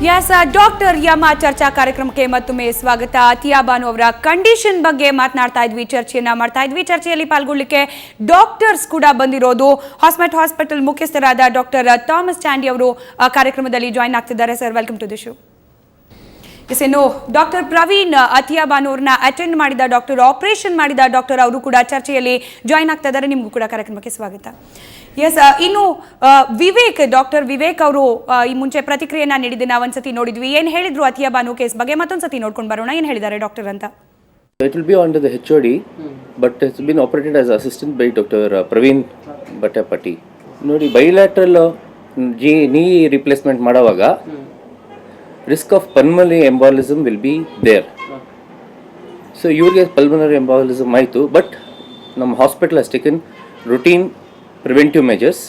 S doctor ಯಮ ಚರ್ಚಾ ಕಾರ್ಯಕ್ರಮಕ್ಕೆ ಮತ್ತೊಮ್ಮೆ ಸ್ವಾಗತ. ಅತಿಯಾ ಬಾನು ಅವರ ಕಂಡೀಷನ್ ಬಗ್ಗೆ ಮಾತನಾಡ್ತಾ ಇದ್ವಿ, ಚರ್ಚೆಯನ್ನ ಮಾಡ್ತಾ ಇದ್ವಿ. ಚರ್ಚೆಯಲ್ಲಿ ಪಾಲ್ಗೊಳ್ಳಿಕ್ಕೆ ಡಾಕ್ಟರ್ಸ್ ಕೂಡ ಬಂದಿರೋದು. ಹಾಸ್ಪಿಟಲ್ ಮುಖ್ಯಸ್ಥರಾದ ಡಾಕ್ಟರ್ ಥಾಮಸ್ ಚಾಂಡಿ ಅವರು ಕಾರ್ಯಕ್ರಮದಲ್ಲಿ ಜಾಯಿನ್ ಆಗ್ತಿದ್ದಾರೆ. Sir, welcome to the show. ಇನ್ನು ಡಾಕ್ಟರ್ ಪ್ರವೀಣ್ ಅತಿಯಾ ಬಾನು ಅವ್ರನ್ನ ಅಟೆಂಡ್ ಮಾಡಿದ ಡಾಕ್ಟರ್, ಆಪರೇಷನ್ ಮಾಡಿದ ಡಾಕ್ಟರ್ ಅವರು ಕೂಡ ಚರ್ಚೆಯಲ್ಲಿ ಜಾಯಿನ್ ಆಗ್ತಾ ಇದ್ದಾರೆ. ನಿಮಗೂ ಕೂಡ ಕಾರ್ಯಕ್ರಮಕ್ಕೆ ಸ್ವಾಗತ. ಎಸ್, ಇನ್ನು ಡಾಕ್ಟರ್ ವಿವೇಕ್ ಅವರು ಈ ಮುಂಚೆ ಪ್ರತಿಕ್ರಿಯೆಯನ್ನ ನೀಡಿದ್ದನ್ನ ಒಂದ್ಸತಿ ನೋಡಿದ್ವಿ. ಏನ್ ಹೇಳಿದ್ರು ಅತಿಯಾ ಬಾನು ಕೇಸ್ ಬಗ್ಗೆ ಮತ್ತೊಂದ್ಸತಿ ನೋಡ್ಕೊಂಡು ಬರೋಣ. ಏನ್ ಹೇಳಿದ್ದಾರೆ ಡಾಕ್ಟರ್ ಅಂತ? It will be under the HOD, but it's been operated as assistant by Dr. Praveen Bhattapati. ನೋಡಿ, ಬೈಲ್ಯಾಟ್ರಲ್ knee replacement ಮಾಡುವಾಗ risk of pulmonary embolism will be there. So ಇವ್ರಿಗೆ pulmonary embolism ಆಯಿತು, ಬಟ್ ನಮ್ಮ hospital has taken routine preventive measures.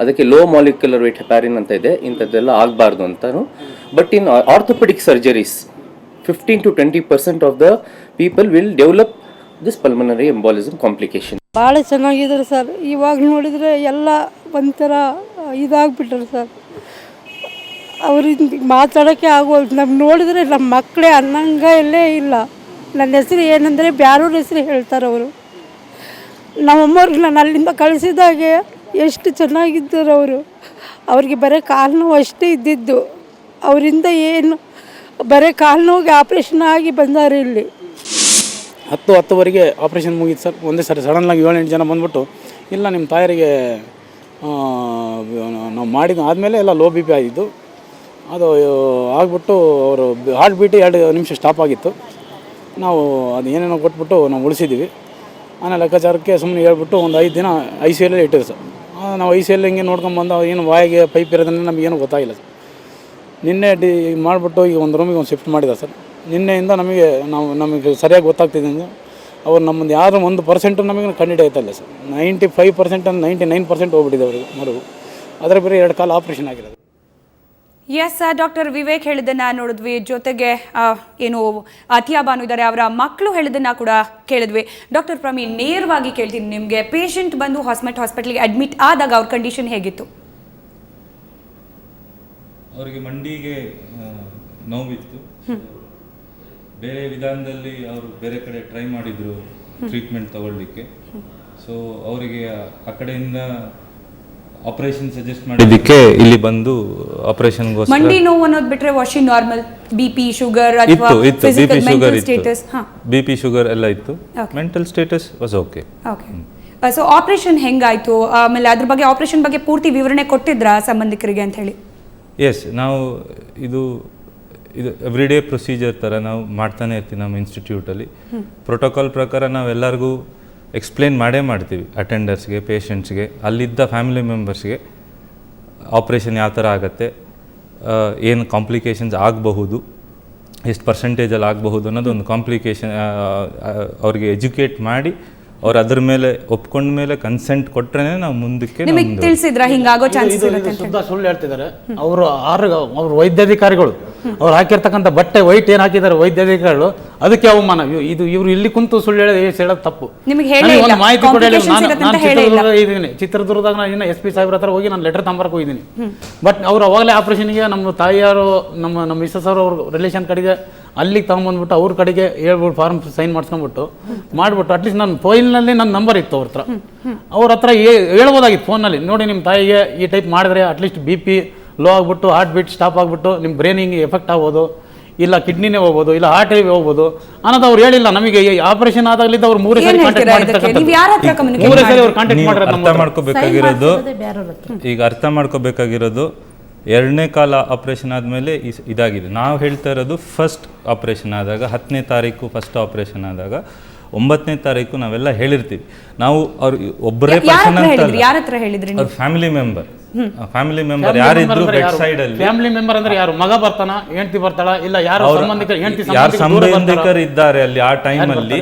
ಅದಕ್ಕೆ low molecular weight heparin ಅಂತ ಇದೆ, ಇಂಥದ್ದೆಲ್ಲ ಆಗಬಾರ್ದು ಅಂತಾನು. But in orthopedic surgeries 15 to 20% of the people will develop this pulmonary embolism complication. ಭಾಳ ಚೆನ್ನಾಗಿದ್ದಾರೆ ಸರ್. ಇವಾಗ ನೋಡಿದರೆ ಎಲ್ಲ ಒಂಥರ ಇದಾಗ್ಬಿಟ್ರು ಸರ್. ಅವ್ರಿಂದ ಮಾತಾಡೋಕ್ಕೆ ಆಗೋದು. ನಮ್ಗೆ ನೋಡಿದರೆ ನಮ್ಮ ಮಕ್ಕಳೇ ಅನ್ನಂಗ ಎಲ್ಲೇ ಇಲ್ಲ. ನನ್ನ ಹೆಸರು ಏನಂದರೆ ಬ್ಯಾರೂರ ಹೆಸರು ಹೇಳ್ತಾರೆ ಅವರು. ನಮ್ಮಮ್ಮವ್ರಿಗೆ ನಾನು ಅಲ್ಲಿಂದ ಕಳಿಸಿದಾಗೆ ಎಷ್ಟು ಚೆನ್ನಾಗಿದ್ದರು ಅವರು. ಅವ್ರಿಗೆ ಬರೀ ಕಾಲು ನೋವು ಅಷ್ಟೇ ಇದ್ದಿದ್ದು. ಅವರಿಂದ ಏನು ಬರೀ ಕಾಲು ನೋವಿಗೆ ಆಪ್ರೇಷನ್ ಆಗಿ ಬಂದಾರೆ ಇಲ್ಲಿ. 10:10ವರೆಗೆ ಆಪ್ರೇಷನ್ ಮುಗೀತು ಸರ್. ಒಂದೇ ಸರಿ ಸಡನ್ನಾಗಿ 7-8 ಜನ ಬಂದ್ಬಿಟ್ಟು, ಇಲ್ಲ ನಿಮ್ಮ ತಾಯರಿಗೆ ನಾವು ಮಾಡಿದ ಆದಮೇಲೆ ಎಲ್ಲ ಲೋ BP ಆಗಿದ್ದು. ಅದು ಆಗಿಬಿಟ್ಟು ಅವರು ಹಾರ್ಟ್ ಬೀಟ್ 2 ನಿಮಿಷ ಸ್ಟಾಪ್ ಆಗಿತ್ತು. ನಾವು ಅದು ಏನೇನೋ ಕೊಟ್ಬಿಟ್ಟು ನಾವು ಉಳಿಸಿದ್ದೀವಿ. ಆಮೇಲೆ ಲೆಕ್ಕಾಚಾರಕ್ಕೆ ಸುಮ್ಮನೆ ಹೇಳ್ಬಿಟ್ಟು ಒಂದು 5 ದಿನ ICUಲೇ ಇಟ್ಟಿದ್ರು ಸರ್. ನಾವು ICUಲ್ಲಿ ಹಿಂಗೆ ನೋಡ್ಕೊಂಬಂದು ಏನು ಬಾಯಿಗೆ ಪೈಪ್ ಇರೋದನ್ನ ನಮಗೇನು ಗೊತ್ತಾಗಿಲ್ಲ ಸರ್. ನಿನ್ನೆ ಮಾಡಿಬಿಟ್ಟು ಈಗ ಒಂದು ರೂಮಿಗೆ ಒಂದು ಶಿಫ್ಟ್ ಮಾಡಿದ ಸರ್. ನಿನ್ನೆಯಿಂದ ನಮಗೆ ಸರಿಯಾಗಿ ಗೊತ್ತಾಗ್ತಿದ್ದಂಗೆ ಅವ್ರು ನಮ್ಮದು ಯಾರು 1% ನಮಗೆ ಕಂಡಿಡಿಯುತ್ತಲ್ಲ ಸರ್. 95% 99% ಹೋಗ್ಬಿಟ್ಟಿದೆ ಅವ್ರಿಗೆ ಮರು. ಅದರ ಬೇರೆ 2 ಕಾಲು ಆಪ್ರೇಷನ್ ಆಗಿರೋದು. ಎಸ್, ಡಾಕ್ಟರ್ ವಿವೇಕ್ ಹೇಳಿದ್ದನ್ನ ನೋಡಿದ್ವಿ. ಜೊತೆಗೆ ಏನು ಅತಿಯಾ ಬಾನು ಇದ್ದಾರೆ, ಅವರ ಮಕ್ಕಳು ಹೇಳಿದ್ದನ್ನ ಕೂಡ ಕೇಳಿದ್ವಿ. ಡಾಕ್ಟರ್ ಪ್ರವೀಣ್, ನೇರವಾಗಿ ಕೇಳ್ತೀನಿ ನಿಮಗೆ, ಪೇಷಂಟ್ ಬಂದು ಹಾಸ್ಪಿಟಲ್ಗೆ ಅಡ್ಮಿಟ್ ಆದಾಗ ಅವ್ರ ಕಂಡೀಷನ್ ಹೇಗಿತ್ತು? ಅವರಿಗೆ ಮಂಡಿಗೆ ನೋವಿತ್ತು. ಬೇರೆ ವಿಧಾನದಲ್ಲಿ ಅವರು ಬೇರೆ ಕಡೆ ಟ್ರೈ ಮಾಡಿದ್ರು ಟ್ರೀಟ್ಮೆಂಟ್ ತಗೊಳ್ಳಿಕ್ಕೆ. ಸೊ ಅವರಿಗೆ ಆ ಕಡೆಯಿಂದ ಆಪರೇಷನ್ ಸಜೆಸ್ಟ್ ಮಾಡಿದ್ದಕ್ಕೆ ಇಲ್ಲಿ ಬಂದು ಆಪರೇಷನ್ ಮಂಡಿ ನೋವು ಅನ್ನೋದು ಬಿಟ್ರೆ ವಾಷಿಂಗ್ ನಾರ್ಮಲ್ BP ಶುಗರ್ ಅಥವಾ physical mental status BP sugar ಎಲ್ಲ ಇತ್ತು. Mental status was okay. So operation ಹೆಂಗಾಯ್ತು? ಆಮೇಲೆ ಅದ್ರ ಬಗ್ಗೆ ಆಪರೇಷನ್ ಬಗ್ಗೆ ಪೂರ್ತಿ ವಿವರಣೆ ಕೊಟ್ಟಿದ್ರಾ ಸಂಬಂಧಿಕರಿಗೆ ಅಂತ ಹೇಳಿ? ಎಸ್, ನಾವು ಇದು ಎವ್ರಿಡೇ ಪ್ರೊಸೀಜರ್ ಥರ ನಾವು ಮಾಡ್ತಾನೆ ಇರ್ತೀವಿ ನಮ್ಮ ಇನ್ಸ್ಟಿಟ್ಯೂಟಲ್ಲಿ. ಪ್ರೋಟೋಕಾಲ್ ಪ್ರಕಾರ ನಾವು ಎಲ್ಲರಿಗೂ ಎಕ್ಸ್ಪ್ಲೇನ್ ಮಾಡೇ ಮಾಡ್ತೀವಿ, ಅಟೆಂಡರ್ಸ್ಗೆ, ಪೇಷಂಟ್ಸ್ಗೆ, ಅಲ್ಲಿದ್ದ ಫ್ಯಾಮಿಲಿ ಮೆಂಬರ್ಸ್ಗೆ ಆಪ್ರೇಷನ್ ಯಾವ ಥರ ಆಗುತ್ತೆ, ಏನು ಕಾಂಪ್ಲಿಕೇಶನ್ಸ್ ಆಗಬಹುದು, ಎಷ್ಟು ಪರ್ಸೆಂಟೇಜಲ್ಲಿ ಆಗಬಹುದು ಅನ್ನೋದು ಒಂದು ಕಾಂಪ್ಲಿಕೇಶನ್ ಅವ್ರಿಗೆ ಎಜುಕೇಟ್ ಮಾಡಿ ಅವ್ರು ಅದ್ರ ಮೇಲೆ ಒಪ್ಕೊಂಡ ಮೇಲೆ ಕನ್ಸೆಂಟ್ ಕೊಟ್ರೆ ನಾವು ಮುಂದಕ್ಕೆ ಶುದ್ಧ ಸುಳ್ಳು ಹೇಳ್ತಿದ್ದಾರೆ ಅವರು ವೈದ್ಯಾಧಿಕಾರಿಗಳು. ಅವ್ರು ಹಾಕಿರ್ತಕ್ಕಂಥ ಬಟ್ಟೆ ವೈಟ್ ಏನು ಹಾಕಿದ್ದಾರೆ ವೈದ್ಯಾಧಿಕಾರಿಗಳು, ಅದಕ್ಕೆ ಅವಮಾನ. ಇವರು ಇಲ್ಲಿ ಕುಂತು ಸುಳ್ಳು ಹೇಳೋದು ತಪ್ಪು. ಒಂದು ಮಾಹಿತಿ ಕೊಡಲಿ. ನಾನು ಚಿತ್ರದುರ್ಗದಾಗ ನಾನು ಇನ್ನು SP ಸಾಹೇಬ್ರ ಹತ್ರ ಹೋಗಿ ನಾನು ಲೆಟರ್ ತಂಬರಕ್ಕೆ ಹೋಗಿದ್ದೀನಿ. ಬಟ್ ಅವ್ರು ಅವಾಗಲೇ ಆಪರೇಷನ್ಗೆ ನಮ್ಮ ತಾಯಿಯಾರು ನಮ್ಮ ಮಿಸ್ಸಸ್ ಅವ್ರ ರಿಲೇಷನ್ ಕಡೆಗೆ ಅಲ್ಲಿಗೆ ತಗೊಂಬಂದ್ಬಿಟ್ಟು ಅವ್ರ ಕಡೆಗೆ ಹೇಳ್ಬಿಟ್ಟು ಫಾರ್ಮ್ ಸೈನ್ ಮಾಡಿಸ್ಕೊಂಡ್ಬಿಟ್ಟು ಮಾಡಿಬಿಟ್ಟು ಅಟ್ಲೀಸ್ಟ್ ನನ್ನ ಫೋನಲ್ಲಿ ನನ್ನ ನಂಬರ್ ಇತ್ತು ಅವ್ರ ಹತ್ರ ಹೇಳ್ಬೋದಾಗಿತ್ತು ಫೋನಲ್ಲಿ, ನೋಡಿ ನಿಮ್ಮ ತಾಯಿಗೆ ಈ ಟೈಪ್ ಮಾಡಿದ್ರೆ ಅಟ್ಲೀಸ್ಟ್ BP ಲೋ ಆಗಿಬಿಟ್ಟು ಹಾರ್ಟ್ ಬೀಟ್ ಸ್ಟಾಪ್ ಆಗಿಬಿಟ್ಟು ನಿಮ್ಮ ಬ್ರೈನಿಗೆ ಎಫೆಕ್ಟ್ ಆಗ್ಬೋದು, ಇಲ್ಲ ಕಿಡ್ನಿನೇ ಹೋಗ್ಬೋದು, ಇಲ್ಲ ಹಾರ್ಟೇ ಹೋಗ್ಬೋದು ಅನ್ನೋದು ಅವ್ರು ಹೇಳಿಲ್ಲ. ನಮಗೆ ಆಪರೇಷನ್ ಆದಾಗಲಿದ್ದ ಅವ್ರು 3 ಸಾರಿ ಕಾಂಟ್ಯಾಕ್ಟ್ ಅರ್ಥ ಮಾಡ್ಕೋಬೇಕಾಗಿರೋದು 2ನೇ ಕಾಲ ಆಪ್ರೇಷನ್ ಆದಮೇಲೆ ಇದಾಗಿದೆ. ನಾವು ಹೇಳ್ತಾ ಇರೋದು ಫಸ್ಟ್ ಆಪ್ರೇಷನ್ ಆದಾಗ 10ನೇ ತಾರೀಕು ಫಸ್ಟ್ ಆಪ್ರೇಷನ್ ಆದಾಗ 9ನೇ ತಾರೀಕು ನಾವೆಲ್ಲ ಹೇಳಿರ್ತೀವಿ. ನಾವು ಅವ್ರು ಒಬ್ಬರೇ ಪರ್ಸನ್ ಅಂತ ಫ್ಯಾಮಿಲಿ ಮೆಂಬರ್ ಯಾರಿದ್ರು ಬೆಡ್ ಸೈಡ್ ಅಲ್ಲಿ. ಫ್ಯಾಮಿಲಿ ಮೆಂಬರ್ ಅಂದ್ರೆ ಯಾರು? ಮಗ ಬರ್ತಾನ, ಹೆಂಡತಿ ಬರ್ತಾಳ, ಇಲ್ಲ ಯಾರು ಸಂಬಂಧಿಕರು ಇದ್ದಾರೆ ಅಲ್ಲಿ ಆ ಟೈಮಲ್ಲಿ.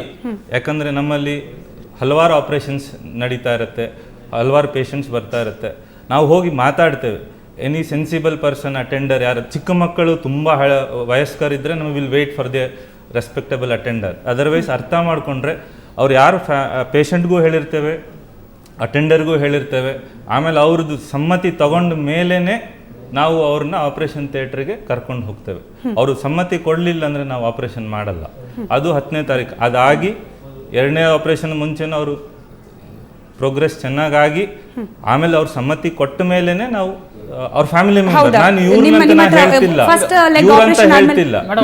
ಯಾಕಂದ್ರೆ ನಮ್ಮಲ್ಲಿ ಹಲವಾರು ಆಪರೇಷನ್ಸ್ ನಡೀತಾ ಇರುತ್ತೆ, ಹಲವಾರು ಪೇಷಂಟ್ಸ್ ಬರ್ತಾ ಇರುತ್ತೆ. ನಾವು ಹೋಗಿ ಮಾತಾಡ್ತೇವೆ. ಎನಿ ಸೆನ್ಸಿಬಲ್ ಪರ್ಸನ್ ಅಟೆಂಡರ್ ಯಾರು, ಚಿಕ್ಕ ಮಕ್ಕಳು ತುಂಬ ವಯಸ್ಕರಿದ್ದರೆ ನಾವು will wait for the respectable attender. Otherwise ಅರ್ಥ ಮಾಡಿಕೊಂಡ್ರೆ ಅವ್ರು ಯಾರು ಪೇಷಂಟ್ಗೂ ಹೇಳಿರ್ತೇವೆ, ಅಟೆಂಡರ್ಗೂ ಹೇಳಿರ್ತೇವೆ. ಆಮೇಲೆ ಅವ್ರದ್ದು ಸಮ್ಮತಿ ತಗೊಂಡ ಮೇಲೇ ನಾವು ಅವ್ರನ್ನ ಆಪರೇಷನ್ ಥಿಯೇಟ್ರಿಗೆ ಕರ್ಕೊಂಡು ಹೋಗ್ತೇವೆ. ಅವರು ಸಮ್ಮತಿ ಕೊಡಲಿಲ್ಲ ಅಂದರೆ ನಾವು ಆಪರೇಷನ್ ಮಾಡಲ್ಲ. ಅದು 10ನೇ ತಾರೀಕು ಅದಾಗಿ 2ನೇ ಆಪರೇಷನ್ ಮುಂಚೆನೂ ಅವರು ಪ್ರೋಗ್ರೆಸ್ ಚೆನ್ನಾಗಾಗಿ ಆಮೇಲೆ ಅವ್ರ ಸಮ್ಮತಿ ಕೊಟ್ಟ ಮೇಲೆನೆ ನಾವು ಅವ್ರ ಫ್ಯಾಮಿಲಿ ಮೆಂಬರ್, ನಾನು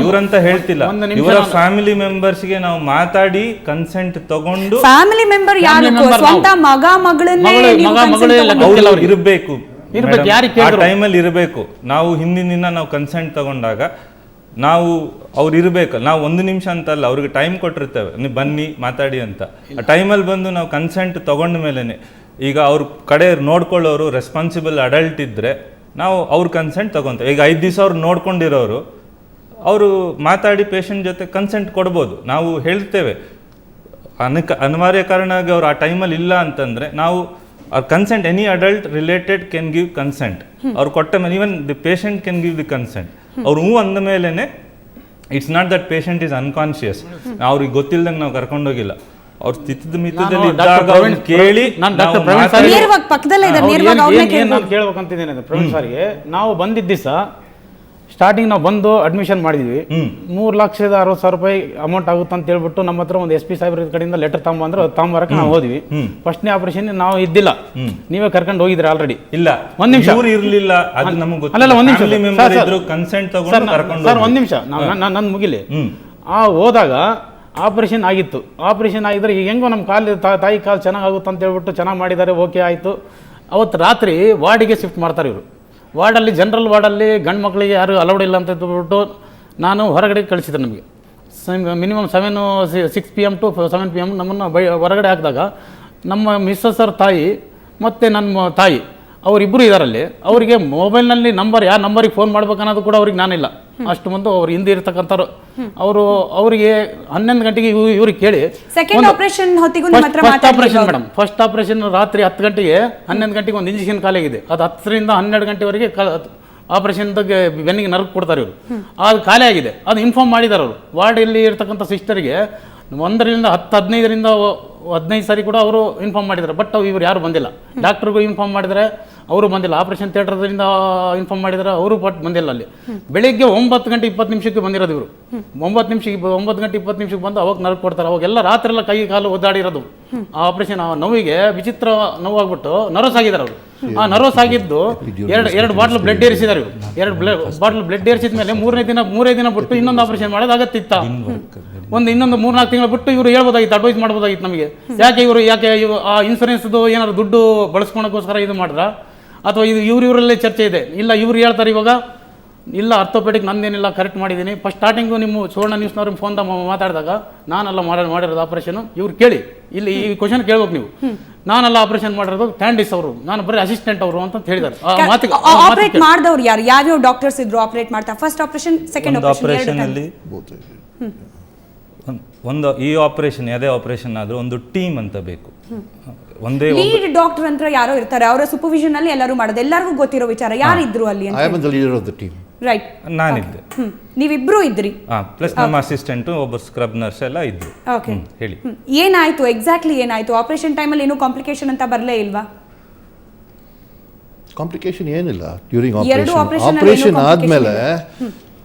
ಇವ್ರಂತ ಹೇಳ್ತಿಲ್ಲ, ಇವರ ಫ್ಯಾಮಿಲಿ ಮೆಂಬರ್ಸ್ಗೆ ನಾವು ಮಾತಾಡಿ ಕನ್ಸೆಂಟ್ ತಗೊಂಡು ಫ್ಯಾಮಿಲಿ ಮೆಂಬರ್ ಯಾರು ಸ್ವಂತ ಮಗ ಮಗಳನ್ನೇ ಅವ್ರು ಇರಬೇಕು, ಟೈಮಲ್ಲಿ ಇರಬೇಕು. ನಾವು ಹಿಂದಿನ ದಿನ ನಾವು ಕನ್ಸೆಂಟ್ ತಗೊಂಡಾಗ ನಾವು ಅವ್ರು ಇರಬೇಕು. ನಾವು 1 ನಿಮಿಷ ಅಂತಲ್ಲ, ಅವ್ರಿಗೆ ಟೈಮ್ ಕೊಟ್ಟಿರ್ತೇವೆ, ನೀವು ಬನ್ನಿ ಮಾತಾಡಿ ಅಂತ. ಆ ಟೈಮಲ್ಲಿ ಬಂದು ನಾವು ಕನ್ಸೆಂಟ್ ತಗೊಂಡ ಮೇಲೆನೆ, ಈಗ ಅವ್ರ ಕಡೆ ನೋಡ್ಕೊಳ್ಳೋರು ರೆಸ್ಪಾನ್ಸಿಬಲ್ ಅಡಲ್ಟ್ ಇದ್ದರೆ ನಾವು ಅವ್ರ ಕನ್ಸೆಂಟ್ ತಗೊತೇವೆ. ಈಗ 5 ದಿವಸ ಅವ್ರು ನೋಡ್ಕೊಂಡಿರೋರು ಅವರು ಮಾತಾಡಿ ಪೇಷಂಟ್ ಜೊತೆ ಕನ್ಸೆಂಟ್ ಕೊಡ್ಬೋದು. ನಾವು ಹೇಳ್ತೇವೆ ಅನಿವಾರ್ಯ ಕಾರಣವಾಗಿ ಅವ್ರು ಆ ಟೈಮಲ್ಲಿ ಇಲ್ಲ ಅಂತಂದರೆ ನಾವು ಅವ್ರ consent, any adult related can give consent. ಅವ್ರು ಕೊಟ್ಟ ಮೇಲೆ even the patient can give the consent. ಅವ್ರು ಹ್ಞೂ ಅಂದ ಮೇಲೇ it's not that patient is unconscious. ಅವ್ರಿಗೆ ಗೊತ್ತಿಲ್ದಂಗೆ ನಾವು ಕರ್ಕೊಂಡೋಗಿಲ್ಲ. ಅವ್ರ ಸ್ಥಿತಿದ ಮಿತದಲ್ಲಿ ಇದ್ದಾಗ ಕೇಳಿ ಕೇಳ್ಬೇಕಂತಿದ್ದೇನೆ ಪ್ರವೀಣ್ ಸರ್ಗೆ. ನಾವು ಬಂದಿದ್ದ ದಿವಸ ಸ್ಟಾರ್ಟಿಂಗ್ ನಾವು ಬಂದು ಅಡ್ಮಿಷನ್ ಮಾಡಿದ್ವಿ. 3,60,000 ರೂಪಾಯಿ ಅಮೌಂಟ್ ಆಗುತ್ತೆ ಅಂತ ಹೇಳ್ಬಿಟ್ಟು ನಮ್ಮ ಹತ್ರ ಒಂದು SP ಸಾಹೇಬ್ರ ಕಡೆಯಿಂದ ಲೆಟರ್ ತಗೊಂಬಂದ್ರೆ ಅದು ತಗೊಂಬರಕ್ಕೆ ನಾವು ಹೋದ್ವಿ. ಫಸ್ಟ್ನೇ ಆಪರೇಷನ್ ನಾವು ಇದ್ದಿಲ್ಲ, ನೀವೇ ಕರ್ಕೊಂಡು ಹೋಗಿದ್ರಿ ಆಲ್ರೆಡಿ. ಇಲ್ಲ, ಒಂದ್ ನಿಮಿಷ ಇರ್ಲಿಲ್ಲ, ಅದು ನಮಗೆ ಅಲ್ಲ, ಒಂದ್ ನಿಮಿಷ ಕನ್ಸೆಂಟ್ ತಗೊಂಡು ಸರ್, ಒಂದ್ ನಿಮಿಷ ನನ್ನ ಮುಗಿಲಿ. ಹೋದಾಗ ಆಪರೇಷನ್ ಆಗಿತ್ತು. ಆಪರೇಷನ್ ಆಗಿದ್ರೆ ಈಗ ಹೆಂಗೋ ನಮ್ಮ ತಾಯಿ ಕಾಲು ಚೆನ್ನಾಗುತ್ತೆ ಅಂತ ಹೇಳ್ಬಿಟ್ಟು ಚೆನ್ನಾಗಿ ಮಾಡಿದ್ದಾರೆ, ಓಕೆ ಆಯಿತು. ಅವತ್ತು ರಾತ್ರಿ ವಾರ್ಡಿಗೆ ಶಿಫ್ಟ್ ಮಾಡ್ತಾರೆ ಇವರು. ವಾರ್ಡಲ್ಲಿ, ಜನರಲ್ ವಾರ್ಡಲ್ಲಿ ಗಂಡು ಮಕ್ಕಳಿಗೆ ಯಾರು ಅಲೌಡ್ ಇಲ್ಲ ಅಂತ ಹೇಳ್ಬಿಟ್ಟು ನಾನು ಹೊರಗಡೆ ಕಳಿಸಿದ್ರು. ನಮಗೆ ಮಿನಿಮಮ್ 6 PM to 7 PM ನಮ್ಮನ್ನು ಹೊರಗಡೆ ಹಾಕಿದಾಗ ನಮ್ಮ ಮಿಸ್ಸಸ್ ಅವ್ರ ತಾಯಿ ಮತ್ತು ನನ್ನ ತಾಯಿ ಅವರಿಬ್ಬರು ಇದಾರಲ್ಲಿ. ಅವರಿಗೆ ಮೊಬೈಲ್ನಲ್ಲಿ ನಂಬರ್, ಯಾವ ನಂಬರಿಗೆ ಫೋನ್ ಮಾಡ್ಬೇಕನ್ನೋದು ಕೂಡ ಅವ್ರಿಗೆ ನಾನಿಲ್ಲ. ಅಷ್ಟು ಮುಂದೆ ಅವ್ರು ಹಿಂದೆ ಇರ್ತಕ್ಕಂಥವ್ರು. ಅವರಿಗೆ 11 ಗಂಟೆಗೆ ಇವ್ರಿಗೆ ಕೇಳಿ ಮೇಡಮ್, ಫಸ್ಟ್ ಆಪರೇಷನ್ ರಾತ್ರಿ 10 ಗಂಟೆಗೆ 11 ಗಂಟೆಗೆ ಒಂದು ಇಂಜೆಕ್ಷನ್ ಖಾಲಿಯಾಗಿದೆ. ಅದು 10ರಿಂದ 12 ಗಂಟೆವರೆಗೆ ಆಪರೇಷನ್ ಬೆನ್ನಿಗೆ ನರ್ವ್ ಕೊಡ್ತಾರೆ ಇವರು. ಅದು ಖಾಲಿ ಆಗಿದೆ, ಅದು ಇನ್ಫಾರ್ಮ್ ಮಾಡಿದ್ದಾರೆ ಅವರು. ವಾರ್ಡಲ್ಲಿ ಇರ್ತಕ್ಕಂಥ ಸಿಸ್ಟರ್ಗೆ 1ರಿಂದ 15 ಸಾರಿ ಕೂಡ ಅವರು ಇನ್ಫಾರ್ಮ್ ಮಾಡಿದ್ದಾರೆ. ಬಟ್ ಇವರು ಯಾರು ಬಂದಿಲ್ಲ. ಡಾಕ್ಟರ್ಗೂ ಇನ್ಫಾರ್ಮ್ ಮಾಡಿದರೆ ಅವರು ಬಂದಿಲ್ಲ. ಆಪರೇಷನ್ ಥಿಯೇಟರ್ದಿಂದ ಇನ್ಫಾರ್ಮ್ ಮಾಡಿದರೆ ಅವರು ಬಂದಿಲ್ಲ. ಅಲ್ಲಿ ಬೆಳಿಗ್ಗೆ 9 ಗಂಟೆ 20 ನಿಮಿಷಕ್ಕೆ ಬಂದಿರೋದು ಇವರು. 9 ಗಂಟೆ 20 ನಿಮಿಷಕ್ಕೆ ಬಂದು ಅವಾಗ ನರ್ವ್ ಕೊಡ್ತಾರೆ. ಅವಾಗೆಲ್ಲ ರಾತ್ರಿ ಎಲ್ಲ ಕೈ ಕಾಲು ಒದ್ದಾಡಿರೋದು. ಆ ಆಪರೇಷನ್ ನೋವಿಗೆ ವಿಚಿತ್ರ ನೋವಾಗ್ಬಿಟ್ಟು ನರ್ವಸ್ ಆಗಿದ್ದಾರೆ ಅವರು. ಆ ನರ್ವಸ್ ಆಗಿದ್ದು ಎರಡು ಬಾಟ್ಲ್ ಬ್ಲಡ್ ಏರಿಸಿದ್ದಾರೆ ಇವರು. 2 ಬಾಟ್ಲ್ ಬ್ಲಡ್ ಏರಿಸಿದ ಮೇಲೆ 3 ದಿನ ಬಿಟ್ಟು ಇನ್ನೊಂದು ಆಪರೇಷನ್ ಮಾಡೋದಾಗತ್ತಿತ್ತ. ಇನ್ನೊಂದು 3-4 ತಿಂಗಳು ಬಿಟ್ಟು ಇವರು ಹೇಳ್ಬೋದಾಗಿತ್ತು, ಅಡ್ವೈಸ್ ಮಾಡ್ಬೋದಾಗಿತ್ತು ನಮಗೆ. ಯಾಕೆ ಆ ಇನ್ಸೂರೆನ್ಸ್ದು ಏನಾದ್ರು ದುಡ್ಡು ಬಳಸ್ಕೊಳಕ್ಕೋಸ್ಕರ ಇದು ಮಾಡಿದ್ರ, ಅಥವಾ ಇದು ಇವರಲ್ಲೇ ಚರ್ಚೆ ಇದೆ. ಇಲ್ಲ, ಇವ್ರು ಹೇಳ್ತಾರೆ ಇವಾಗ, ಇಲ್ಲ ಅರ್ಥೋಪೆಡಿಕ್ ನಂದೇನಿಲ್ಲ, ಕರೆಕ್ಟ್ ಮಾಡಿದ್ದೀನಿ. ಫಸ್ಟ್ ಸ್ಟಾರ್ಟಿಂಗು ನಿಮ್ಮ ಸುವರ್ಣ ನ್ಯೂಸ್ನವ್ರು ಫೋನ್ ಮಾತಾಡಿದಾಗ ನಾನೆಲ್ಲ ಮಾಡಿರೋದು ಆಪರೇಷನ್. ಇವ್ರು ಕೇಳಿ, ಇಲ್ಲಿ ಈ ಕ್ವಶನ್ ಕೇಳ್ಬೇಕು ನೀವು. ನಾನೆಲ್ಲ ಆಪರೇಷನ್ ಮಾಡಿರೋದು ಕ್ಯಾಂಡಿಸ್ ಅವರು, ನಾನು ಬರೀ ಅಸಿಸ್ಟೆಂಟ್ ಅವರು ಅಂತ ಹೇಳಿದ್ದಾರೆ. ಆಪರೇಟ್ ಮಾಡಿದವ್ರು ಯಾರು, ಯಾವ್ಯಾವ ಡಾಕ್ಟರ್ಸ್ ಇದ್ರು ಆಪರೇಟ್ ಮಾಡ್ತಾ? ಫಸ್ಟ್ ಆಪರೇಷನ್, ಸೆಕೆಂಡ್ ಆಪರೇಷನ್ ಅಲ್ಲಿ ಈ ಆಪರೇಷನ್ ಯಾವುದೇ ಆಪರೇಷನ್ ಆದ್ರೂ ಒಂದು ಟೀಮ್ ಅಂತ ಬೇಕು. ಒಂದೇ ಲೀಡ್ ಡಾಕ್ಟರ್ ಅಂತ ಯಾರೋ ಇರ್ತಾರೆ, ಅವರ ಸೂಪರ್ವಿಷನ್ ಅಲ್ಲಿ ಎಲ್ಲರೂ ಮಾಡೋದು. ಎಲ್ಲರಿಗೂ ಗೊತ್ತಿರೋ ವಿಚಾರ ಯಾರಿದ್ರು ಅಲ್ಲಿ ಅಂತ. I am the leader of the team. Right, ನಾನಿದ್ದೆ. ನೀವಿಬ್ರು ಇದ್ರಿ, ಪ್ಲಸ್ ನಮ್ಮ ಅಸಿಸ್ಟೆಂಟ್, ಒಬ್ಬ ಸ್ಕ್ರಬ್ ನರ್ಸ್ ಎಲ್ಲ ಇದ್ರು. ಓಕೆ, ಹೇಳಿ ಏನಾಯ್ತು ಎಕ್ಸಾಕ್ಟ್ಲಿ? ಏನಾಯ್ತು ಆಪರೇಷನ್ ಟೈಮಲ್ಲಿ? ಏನೂ ಕಾಂಪ್ಲಿಕೇಶನ್ ಅಂತ ಬರಲೇ ಇಲ್ವಾ? ಕಾಂಪ್ಲಿಕೇಶನ್ ಏನಿಲ್ಲ. ಡ್ಯೂರಿಂಗ್ ಆಪರೇಷನ್ ಆದಮೇಲೆ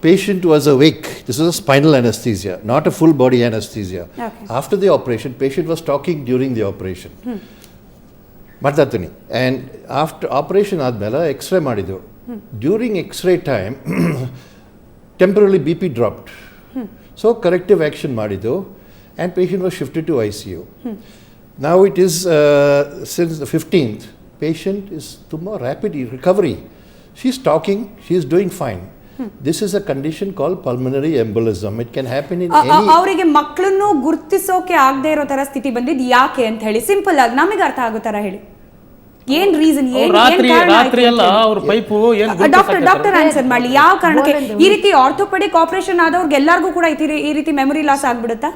patient was awake. This was a spinal anesthesia, not a full body anesthesia. Okay. After the operation, patient was talking during the operation. Mardatani. And after operation admela X-ray ಮಾಡಿದ್ರು. During X-ray time, temporarily BP dropped. So corrective action ಮಾಡಿದ್ರು, and patient was shifted to ICU. Now it is since the 15th, patient is to more rapid recovery. She's talking, she is doing fine. This is a condition called pulmonary embolism. It can happen in any. ಅವರಿಗೆ ಮಕ್ಕಳನ್ನು ಗುರುತಿಸೋಕೆ ಆಗದೆ ಇರೋ ತರ ಸ್ಥಿತಿ ಬಂದಿದ್ದು ಯಾಕೆ ಅಂತ ಹೇಳಿ ಸಿಂಪಲ್ ಆಗಿ ನಮಗೆ ಅರ್ಥ ಆಗೋ ತರ ಹೇಳಿ. ಏನ್ ರೀಸನ್, ರಾತ್ರಿ ಎಲ್ಲ ಅವ್ರ ಪೈಪು ಡಾಕ್ಟರ್ ಆನ್ಸರ್ ಮಾಡ್ಲಿ. ಯಾವ ಕಾರಣಕ್ಕೆ ಈ ರೀತಿ ಆರ್ಥೋಪೆಡಿಕ್ ಆಪರೇಷನ್ ಆದವ್ರಿಗೆ ಎಲ್ಲರಿಗೂ ಕೂಡ ಈ ರೀತಿ ಮೆಮೊರಿ ಲಾಸ್ ಆಗ್ಬಿಡುತ್ತಾ?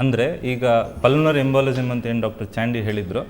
ಅಂದ್ರೆ ಈಗ ಪಲ್ಮನರಿ ಎಂಬೋಲಿಸಮ್ ಅಂತ ಏನು ಡಾಕ್ಟರ್ ಚಾಂಡಿ ಹೇಳಿದ್ರು,